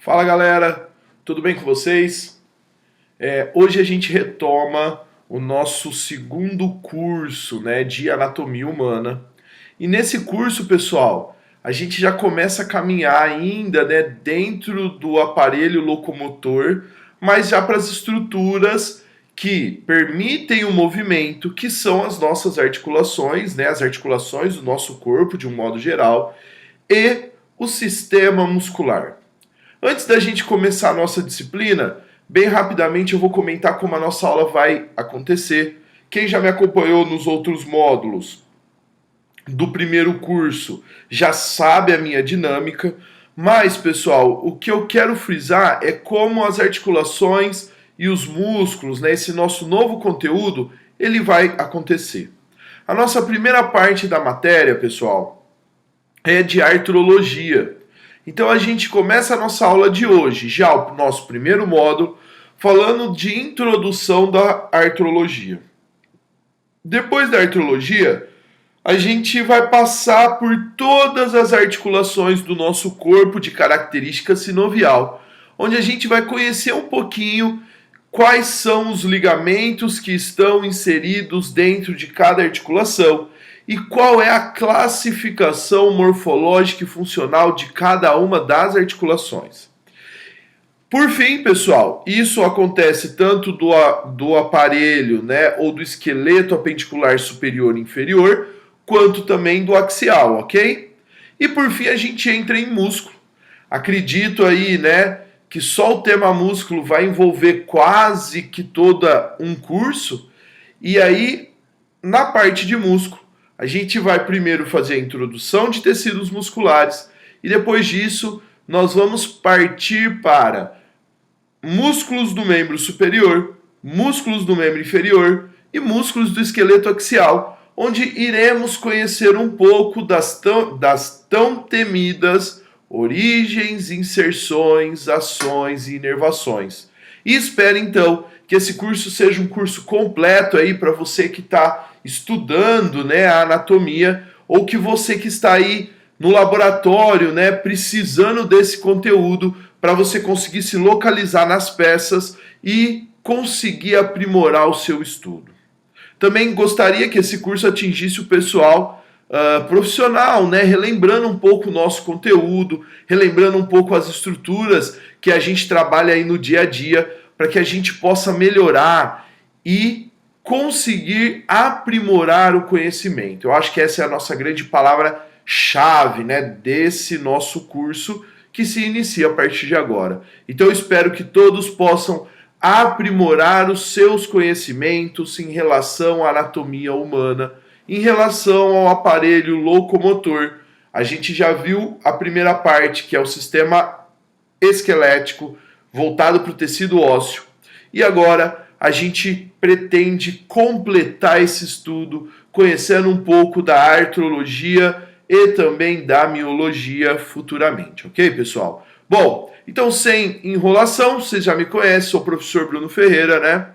Fala galera, tudo bem com vocês? Hoje a gente retoma o nosso segundo curso, de anatomia humana. E nesse curso, pessoal, a gente já começa a caminhar ainda, dentro do aparelho locomotor, mas já para as estruturas que permitem o movimento, que são as nossas articulações, as articulações do nosso corpo de um modo geral, e o sistema muscular. Antes da gente começar a nossa disciplina, bem rapidamente eu vou comentar como a nossa aula vai acontecer. Quem já me acompanhou nos outros módulos do primeiro curso já sabe a minha dinâmica, mas, pessoal, o que eu quero frisar é como as articulações e os músculos, esse nosso novo conteúdo, ele vai acontecer. A nossa primeira parte da matéria, pessoal, é de artrologia. Então a gente começa a nossa aula de hoje, já o nosso primeiro módulo, falando de introdução da artrologia. Depois da artrologia, a gente vai passar por todas as articulações do nosso corpo de característica sinovial, onde a gente vai conhecer um pouquinho quais são os ligamentos que estão inseridos dentro de cada articulação e qual é a classificação morfológica e funcional de cada uma das articulações. Por fim, pessoal, isso acontece tanto do aparelho, ou do esqueleto apendicular superior e inferior, quanto também do axial, ok? E por fim a gente entra em músculo. Acredito aí, que só o tema músculo vai envolver quase que toda um curso, e aí, na parte de músculo, a gente vai primeiro fazer a introdução de tecidos musculares e depois disso nós vamos partir para músculos do membro superior, músculos do membro inferior e músculos do esqueleto axial, onde iremos conhecer um pouco das tão temidas origens, inserções, ações e inervações. E espero então que esse curso seja um curso completo aí para você que está estudando, a anatomia, ou que você que está aí no laboratório, precisando desse conteúdo para você conseguir se localizar nas peças e conseguir aprimorar o seu estudo. Também gostaria que esse curso atingisse o pessoal profissional, relembrando um pouco o nosso conteúdo, relembrando um pouco as estruturas que a gente trabalha aí no dia a dia, para que a gente possa melhorar e conseguir aprimorar o conhecimento. Eu acho que essa é a nossa grande palavra-chave, desse nosso curso que se inicia a partir de agora. Então eu espero que todos possam aprimorar os seus conhecimentos em relação à anatomia humana, em relação ao aparelho locomotor. A gente já viu a primeira parte, que é o sistema esquelético, voltado para o tecido ósseo. E agora a gente pretende completar esse estudo conhecendo um pouco da artrologia e também da miologia futuramente, ok, pessoal? Bom, então sem enrolação, vocês já me conhecem, sou o professor Bruno Ferreira,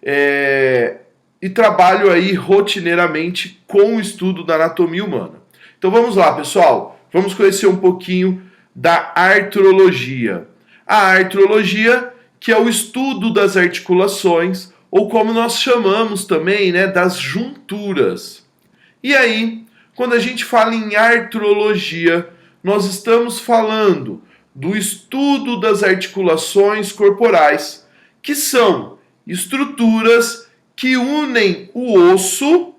e trabalho aí rotineiramente com o estudo da anatomia humana. Então vamos lá, pessoal, vamos conhecer um pouquinho da artrologia. A artrologia, que é o estudo das articulações, ou como nós chamamos também, das junturas. E aí, quando a gente fala em artrologia, nós estamos falando do estudo das articulações corporais, que são estruturas que unem o osso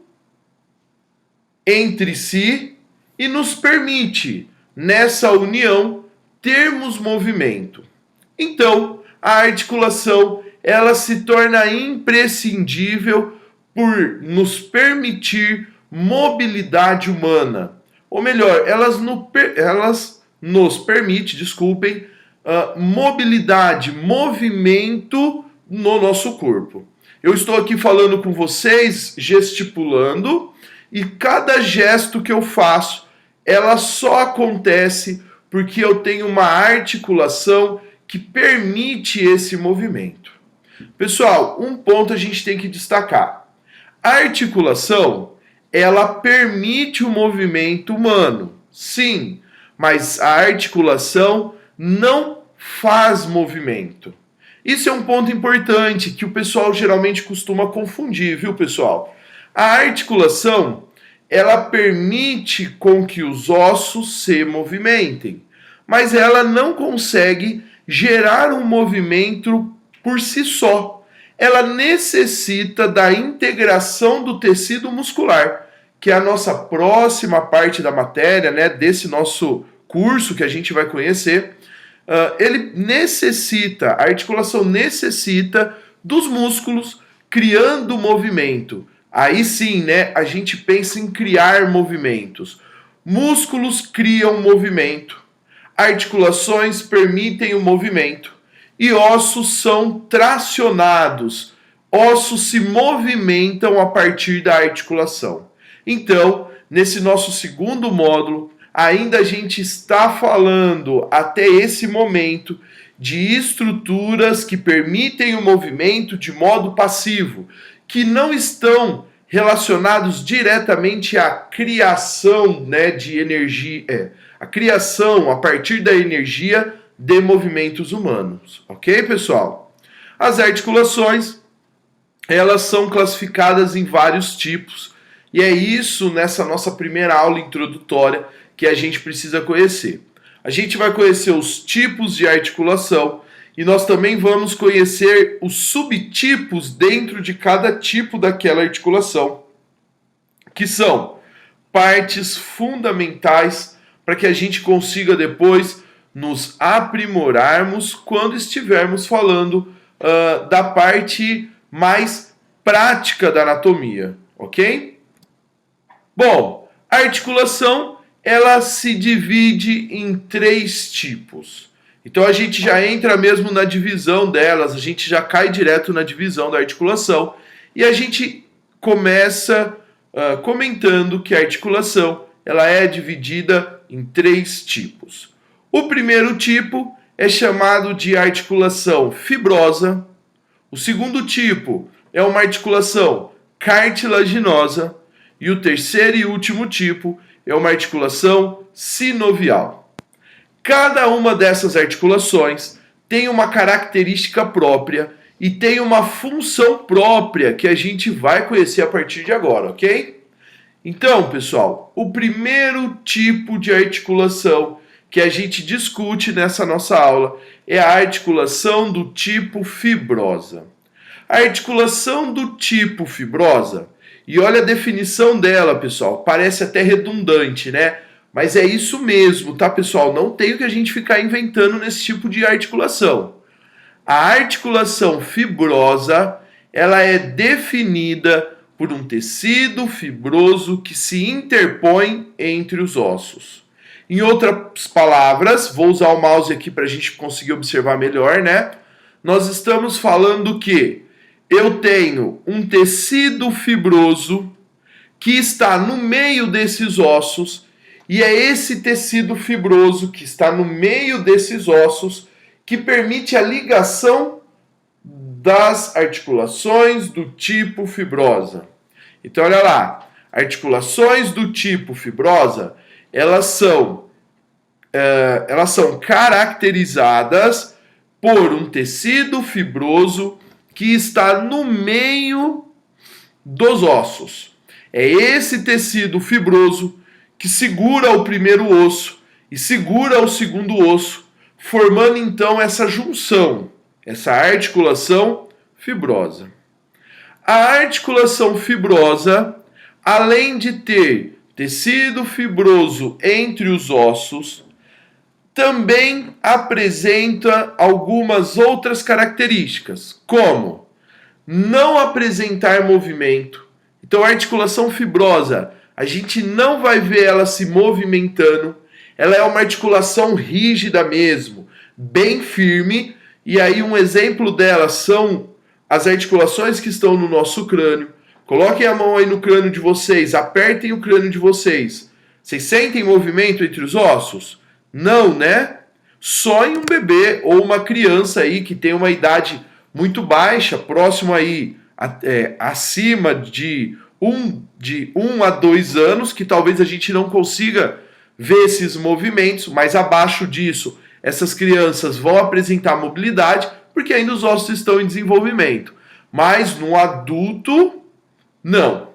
entre si e nos permite, nessa união, termos movimento. Então, a articulação, ela se torna imprescindível por nos permitir mobilidade humana. Ou melhor, elas nos permite, mobilidade, movimento no nosso corpo. Eu estou aqui falando com vocês, gesticulando, e cada gesto que eu faço, ela só acontece porque eu tenho uma articulação que permite esse movimento. Pessoal, um ponto a gente tem que destacar. A articulação, ela permite o movimento humano, sim, mas a articulação não faz movimento. Isso é um ponto importante que o pessoal geralmente costuma confundir, viu, pessoal? A articulação, ela permite com que os ossos se movimentem, mas ela não consegue gerar um movimento por si só. Ela necessita da integração do tecido muscular, que é a nossa próxima parte da matéria, né, desse nosso curso que a gente vai conhecer. A articulação necessita dos músculos criando movimento. Aí sim, né, a gente pensa em criar movimentos. Músculos criam movimento, articulações permitem o movimento e ossos são tracionados. Ossos se movimentam a partir da articulação. Então, nesse nosso segundo módulo, ainda a gente está falando até esse momento de estruturas que permitem o movimento de modo passivo, que não estão relacionados diretamente à criação, né, de energia, a criação a partir da energia de movimentos humanos, ok, pessoal? As articulações, elas são classificadas em vários tipos, e é isso nessa nossa primeira aula introdutória que a gente precisa conhecer. A gente vai conhecer os tipos de articulação e nós também vamos conhecer os subtipos dentro de cada tipo daquela articulação, que são partes fundamentais para que a gente consiga depois nos aprimorarmos quando estivermos falando da parte mais prática da anatomia, ok? Bom, a articulação ela se divide em 3 tipos. Então a gente já entra mesmo na divisão delas, a gente já cai direto na divisão da articulação e a gente começa comentando que a articulação ela é dividida em 3 tipos. O primeiro tipo é chamado de articulação fibrosa. O segundo tipo é uma articulação cartilaginosa. E o terceiro e último tipo é uma articulação sinovial. Cada uma dessas articulações tem uma característica própria e tem uma função própria que a gente vai conhecer a partir de agora, ok? Então, pessoal, o primeiro tipo de articulação que a gente discute nessa nossa aula é a articulação do tipo fibrosa. A articulação do tipo fibrosa, e olha a definição dela, pessoal, parece até redundante, né? Mas é isso mesmo, tá, pessoal? Não tem o que a gente ficar inventando nesse tipo de articulação. A articulação fibrosa, ela é definida por um tecido fibroso que se interpõe entre os ossos. Em outras palavras, vou usar o mouse aqui para a gente conseguir observar melhor, né? Nós estamos falando que eu tenho um tecido fibroso que está no meio desses ossos, e é esse tecido fibroso que está no meio desses ossos que permite a ligação das articulações do tipo fibrosa. Então, olha lá, articulações do tipo fibrosa, elas são caracterizadas por um tecido fibroso que está no meio dos ossos. É esse tecido fibroso que segura o primeiro osso e segura o segundo osso, formando então essa junção, essa articulação fibrosa. A articulação fibrosa, além de ter tecido fibroso entre os ossos, também apresenta algumas outras características, como não apresentar movimento. Então, a articulação fibrosa, a gente não vai ver ela se movimentando, ela é uma articulação rígida mesmo, bem firme, e aí um exemplo dela são as articulações que estão no nosso crânio. Coloquem a mão aí no crânio de vocês, apertem o crânio de vocês. Vocês sentem movimento entre os ossos? Não, né? Só em um bebê ou uma criança aí que tem uma idade muito baixa, próximo aí, acima de 1 a 2 anos, que talvez a gente não consiga ver esses movimentos, mas abaixo disso essas crianças vão apresentar mobilidade porque ainda os ossos estão em desenvolvimento. Mas no adulto, não.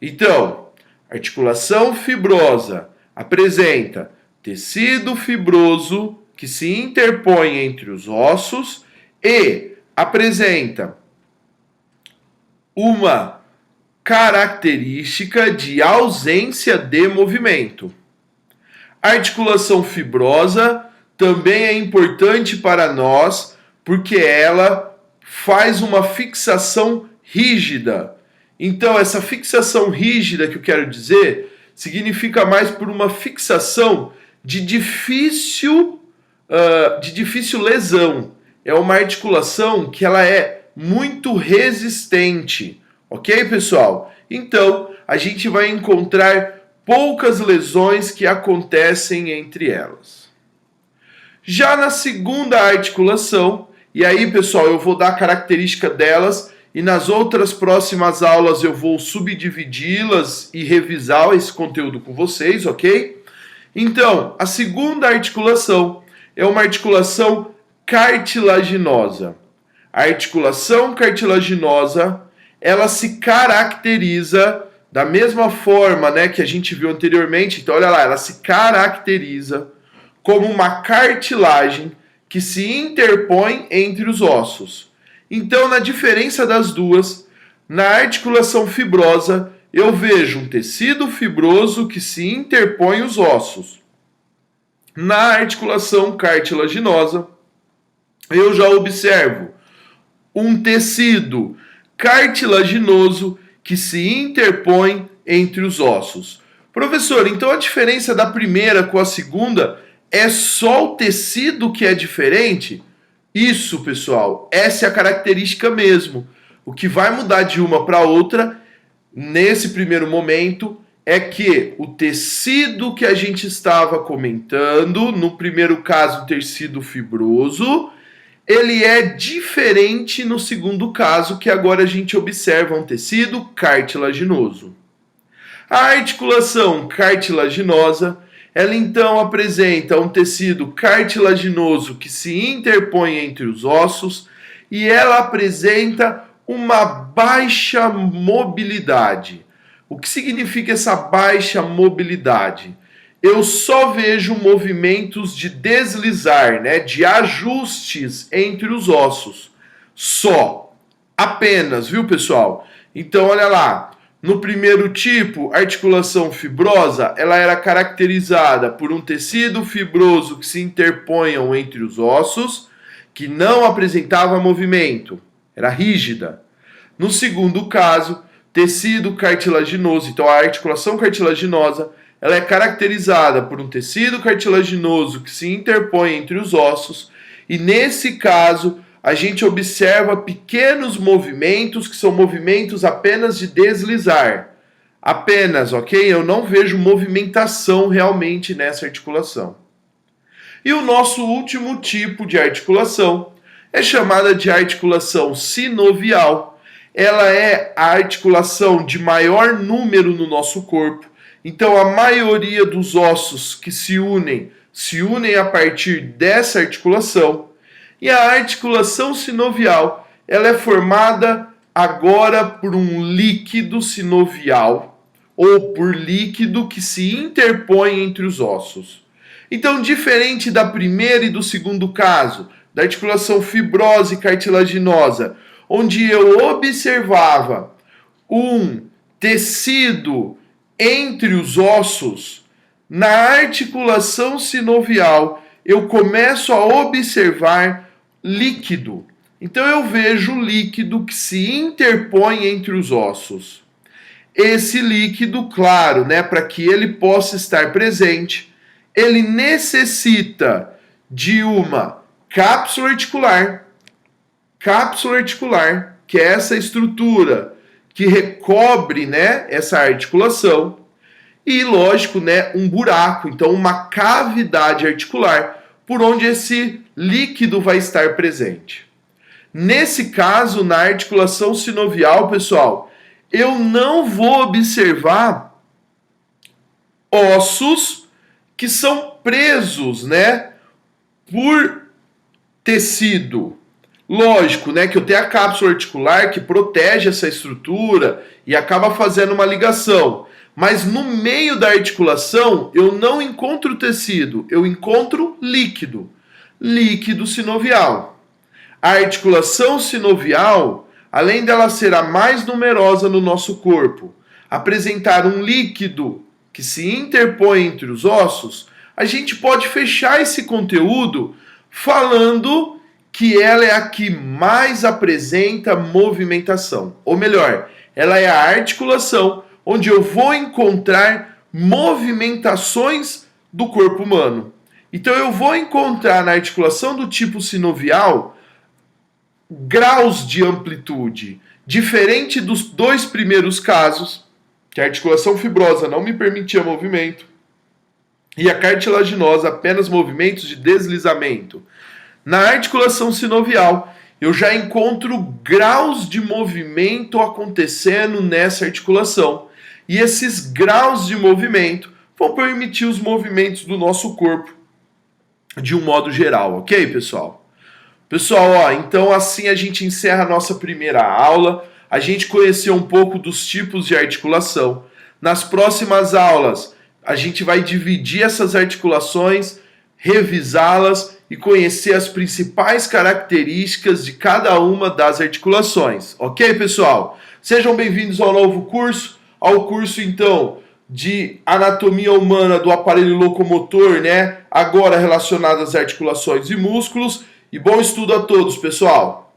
Então, articulação fibrosa apresenta tecido fibroso que se interpõe entre os ossos e apresenta uma característica de ausência de movimento. A articulação fibrosa também é importante para nós porque ela faz uma fixação rígida. Então, essa fixação rígida que eu quero dizer significa mais por uma fixação de difícil lesão. É uma articulação que ela é muito resistente, ok, pessoal? Então, a gente vai encontrar poucas lesões que acontecem entre elas. Já na segunda articulação, e aí, pessoal, eu vou dar a característica delas e nas outras próximas aulas eu vou subdividi-las e revisar esse conteúdo com vocês, ok? Então, a segunda articulação é uma articulação cartilaginosa. A articulação cartilaginosa, ela se caracteriza da mesma forma, né, que a gente viu anteriormente. Então, olha lá, ela se caracteriza como uma cartilagem que se interpõe entre os ossos. Então, na diferença das duas, na articulação fibrosa, eu vejo um tecido fibroso que se interpõe os ossos. Na articulação cartilaginosa, eu já observo um tecido cartilaginoso que se interpõe entre os ossos. Professor, então a diferença da primeira com a segunda é só o tecido que é diferente? Isso, pessoal, essa é a característica mesmo. O que vai mudar de uma para outra, nesse primeiro momento, é que o tecido que a gente estava comentando, no primeiro caso, o tecido fibroso, ele é diferente no segundo caso, que agora a gente observa um tecido cartilaginoso. A articulação cartilaginosa, ela então apresenta um tecido cartilaginoso que se interpõe entre os ossos e ela apresenta uma baixa mobilidade. O que significa essa baixa mobilidade? Eu só vejo movimentos de deslizar, né, de ajustes entre os ossos. Só. Apenas, viu, pessoal? Então, olha lá. No primeiro tipo, a articulação fibrosa, ela era caracterizada por um tecido fibroso que se interponham entre os ossos, que não apresentava movimento, era rígida. No segundo caso, tecido cartilaginoso, então a articulação cartilaginosa, ela é caracterizada por um tecido cartilaginoso que se interpõe entre os ossos, e nesse caso, a gente observa pequenos movimentos que são movimentos apenas de deslizar. Apenas, ok? Eu não vejo movimentação realmente nessa articulação. E o nosso último tipo de articulação é chamada de articulação sinovial. Ela é a articulação de maior número no nosso corpo. Então, a maioria dos ossos que se unem a partir dessa articulação. E a articulação sinovial, ela é formada agora por um líquido sinovial ou por líquido que se interpõe entre os ossos. Então, diferente da primeira e do segundo caso, da articulação fibrosa e cartilaginosa, onde eu observava um tecido entre os ossos, na articulação sinovial eu começo a observar líquido. Então eu vejo líquido que se interpõe entre os ossos. Esse líquido, claro, né, para que ele possa estar presente, ele necessita de uma cápsula articular, que é essa estrutura que recobre, né, essa articulação, e lógico, né, um buraco, então uma cavidade articular por onde esse líquido vai estar presente. Nesse caso, na articulação sinovial, pessoal, eu não vou observar ossos que são presos, né, por tecido. Lógico, né, que eu tenho a cápsula articular que protege essa estrutura e acaba fazendo uma ligação. Mas no meio da articulação eu não encontro tecido, eu encontro líquido. Líquido sinovial. A articulação sinovial, além dela ser a mais numerosa no nosso corpo, apresentar um líquido que se interpõe entre os ossos, a gente pode fechar esse conteúdo falando que ela é a que mais apresenta movimentação. Ou melhor, ela é a articulação onde eu vou encontrar movimentações do corpo humano. Então eu vou encontrar na articulação do tipo sinovial graus de amplitude, diferente dos dois primeiros casos, que a articulação fibrosa não me permitia movimento e a cartilaginosa apenas movimentos de deslizamento. Na articulação sinovial, eu já encontro graus de movimento acontecendo nessa articulação. E esses graus de movimento vão permitir os movimentos do nosso corpo de um modo geral, ok, pessoal? Pessoal, ó, então assim a gente encerra a nossa primeira aula. A gente conheceu um pouco dos tipos de articulação. Nas próximas aulas, a gente vai dividir essas articulações, revisá-las e conhecer as principais características de cada uma das articulações. Ok, pessoal? Sejam bem-vindos ao novo curso, ao curso, então, de anatomia humana do aparelho locomotor, né? Agora relacionado às articulações e músculos. E bom estudo a todos, pessoal!